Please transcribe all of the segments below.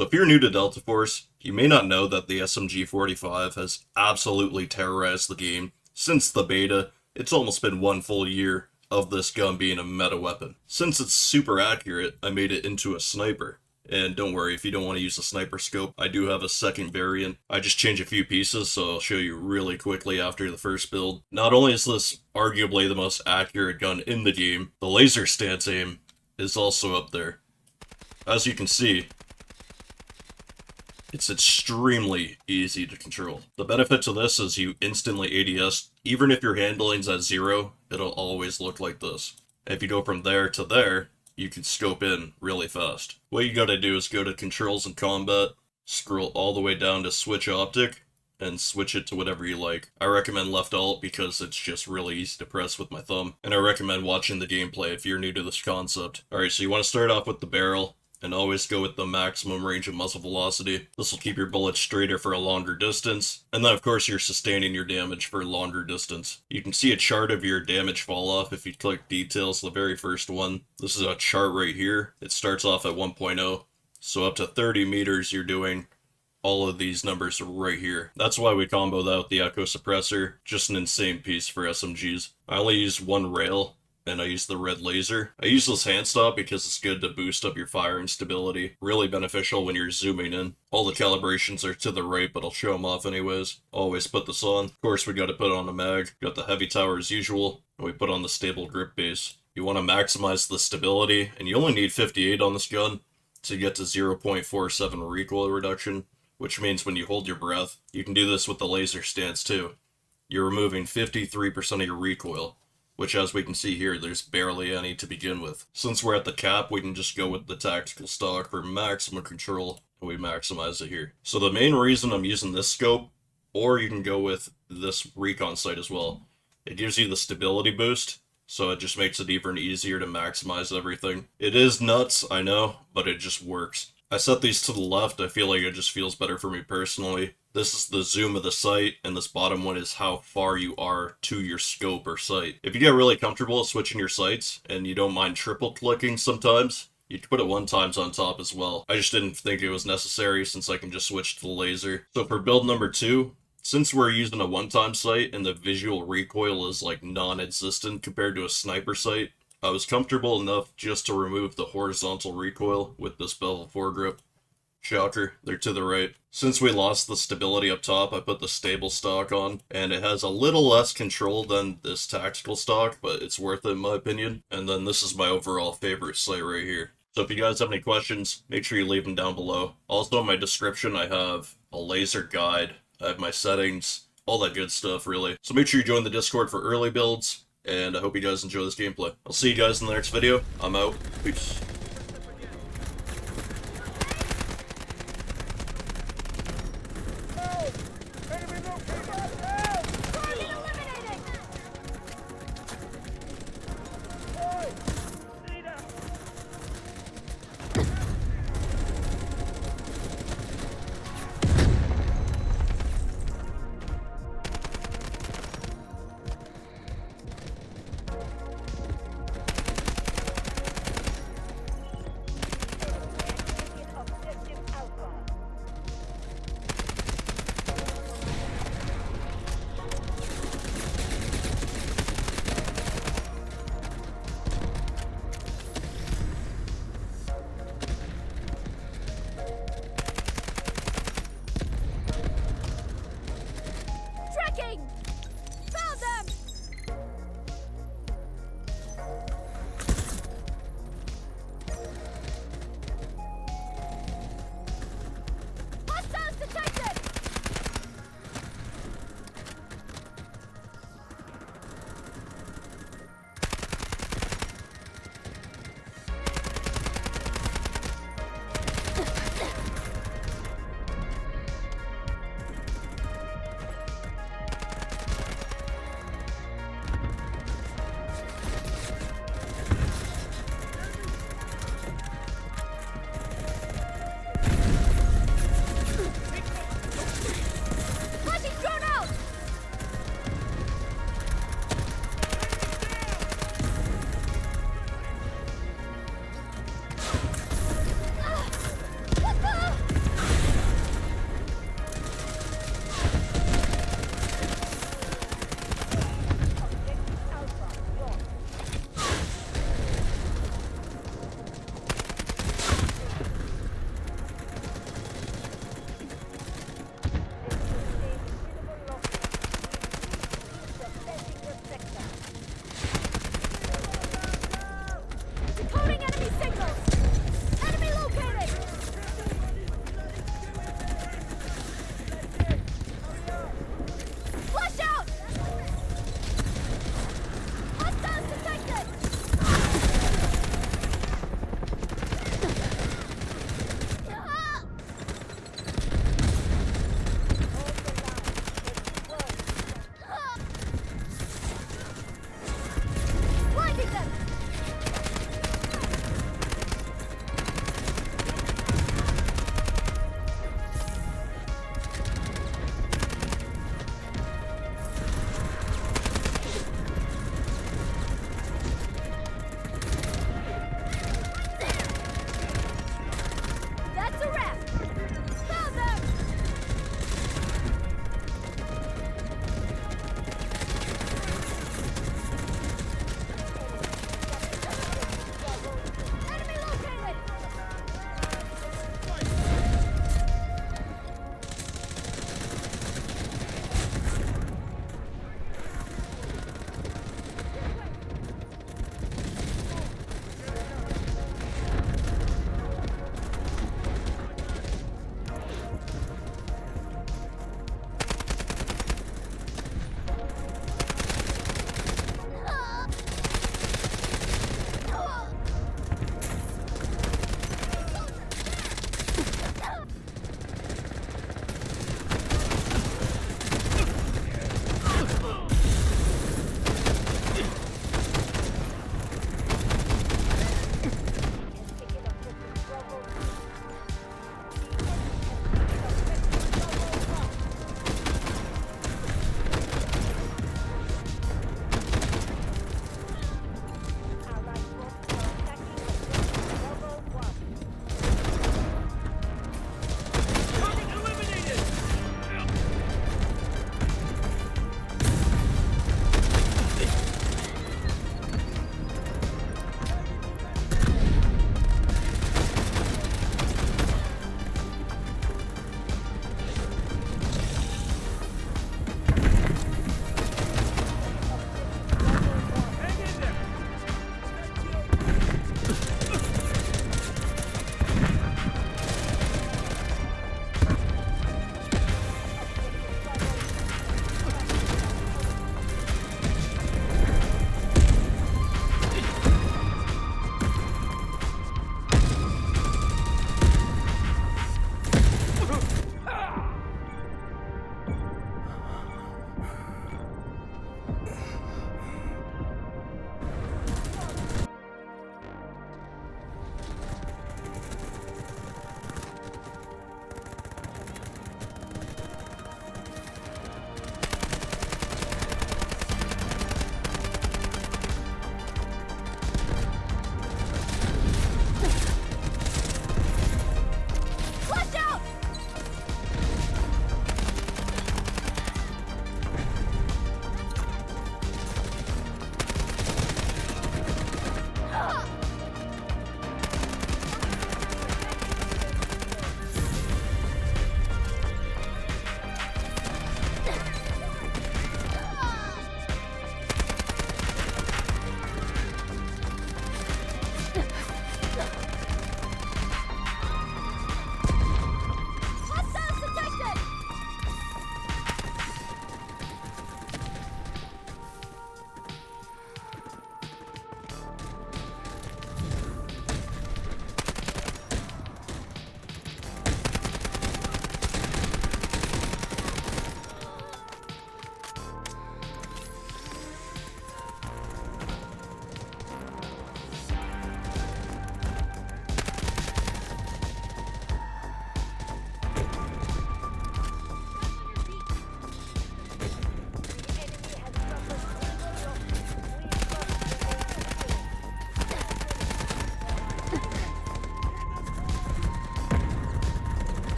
So if you're new to Delta Force, you may not know that the SMG-45 has absolutely terrorized the game. Since the beta, it's almost been 1 full year of this gun being a meta weapon. Since it's super accurate, I made it into a sniper. And don't worry, if you don't want to use a sniper scope, I do have a second variant. I just change a few pieces, so I'll show you really quickly after the first build. Not only is this arguably the most accurate gun in the game, the laser stance aim is also up there. As you can see, it's extremely easy to control. The benefit to this is you instantly ADS. Even if your handling's at 0, it'll always look like this. If you go from there to there, you can scope in really fast. What you gotta do is go to Controls and Combat, scroll all the way down to Switch Optic, and switch it to whatever you like. I recommend left alt because it's just really easy to press with my thumb, and I recommend watching the gameplay if you're new to this concept. Alright, so you want to start off with the barrel, and always go with the maximum range of muzzle velocity. This will keep your bullets straighter for a longer distance, and then of course you're sustaining your damage for a longer distance. You can see a chart of your damage fall off if you click details, the very first one. This is a chart right here. It starts off at 1.0, so up to 30 meters you're doing all of these numbers right here. That's why we combo that with the echo suppressor. Just an insane piece for SMGs. I only use one rail, and I use the red laser. I use this hand stop because it's good to boost up your firing stability. Really beneficial when you're zooming in. All the calibrations are to the right, but I'll show them off anyways. Always put this on. Of course, we got to put on a mag. Got the heavy tower as usual, and we put on the stable grip base. You want to maximize the stability, and you only need 58 on this gun to get to 0.47 recoil reduction, which means when you hold your breath, you can do this with the laser stance too. You're removing 53% of your recoil, which as we can see here, there's barely any to begin with. Since we're at the cap, we can just go with the tactical stock for maximum control, and we maximize it here. So the main reason I'm using this scope, or you can go with this recon sight as well, it gives you the stability boost, so it just makes it even easier to maximize everything. It is nuts, I know, but it just works. I set these to the left, I feel like it just feels better for me personally. This is the zoom of the sight, and this bottom one is how far you are to your scope or sight. If you get really comfortable switching your sights, and you don't mind triple clicking sometimes, you can put it 1x on top as well. I just didn't think it was necessary since I can just switch to the laser. So for build number 2, since we're using a 1x sight and the visual recoil is like non-existent compared to a sniper sight, I was comfortable enough just to remove the horizontal recoil with this bevel foregrip. Shocker, they're to the right. Since we lost the stability up top, I put the stable stock on, and it has a little less control than this tactical stock, but it's worth it in my opinion. And then this is my overall favorite sight right here. So if you guys have any questions, make sure you leave them down below. Also in my description I have a laser guide, I have my settings, all that good stuff really. So make sure you join the Discord for early builds, and I hope you guys enjoy this gameplay. I'll see you guys in the next video. I'm out. Peace.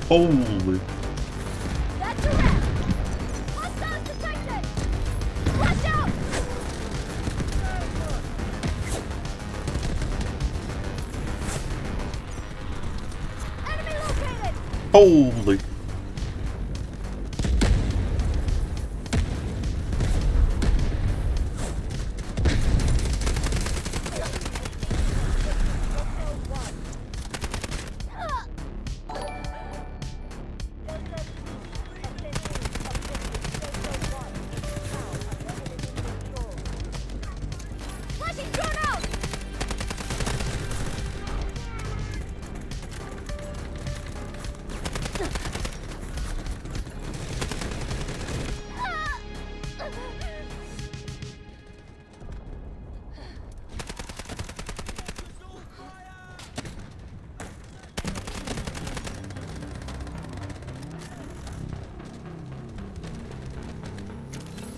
Holy. That's a wrap. Hostiles detected. Watch out. Enemy located. Holy. Flashing drone out.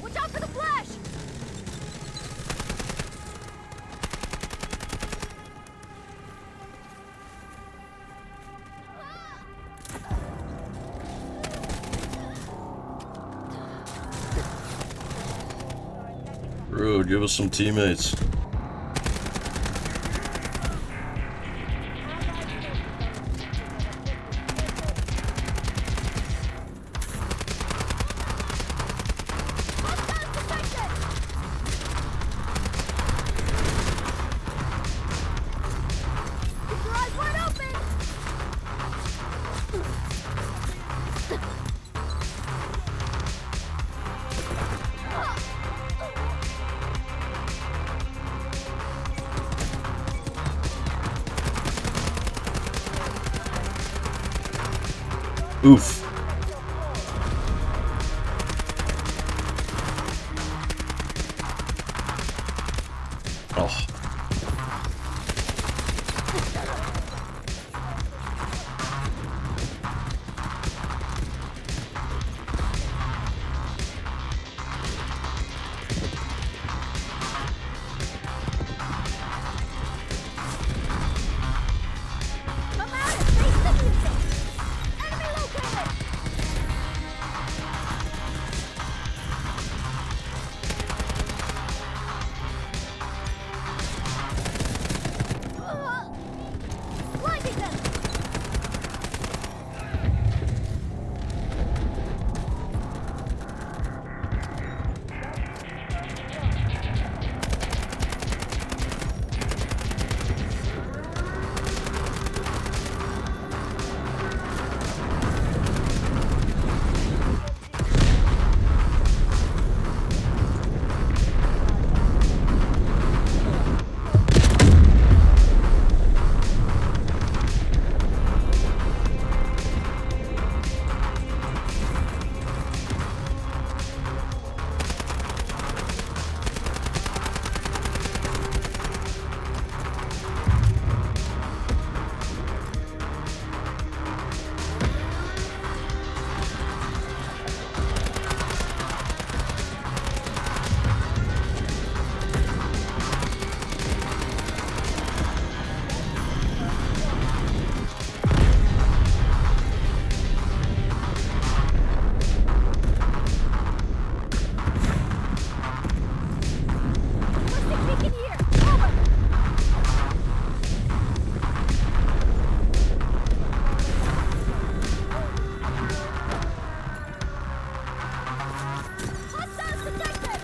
Watch out for the flash. Bro, give us some teammates. Hostiles detected. Keep your eyes wide open. Oof. Oh. Come out and face the music. Enemy located. Blinding them. Requesting beacon here. Over. Hostiles detected.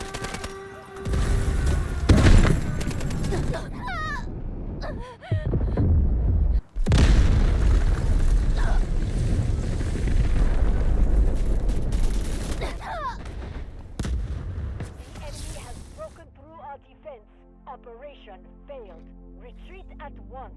The enemy has broken through our defense. Operation failed. Retreat at once.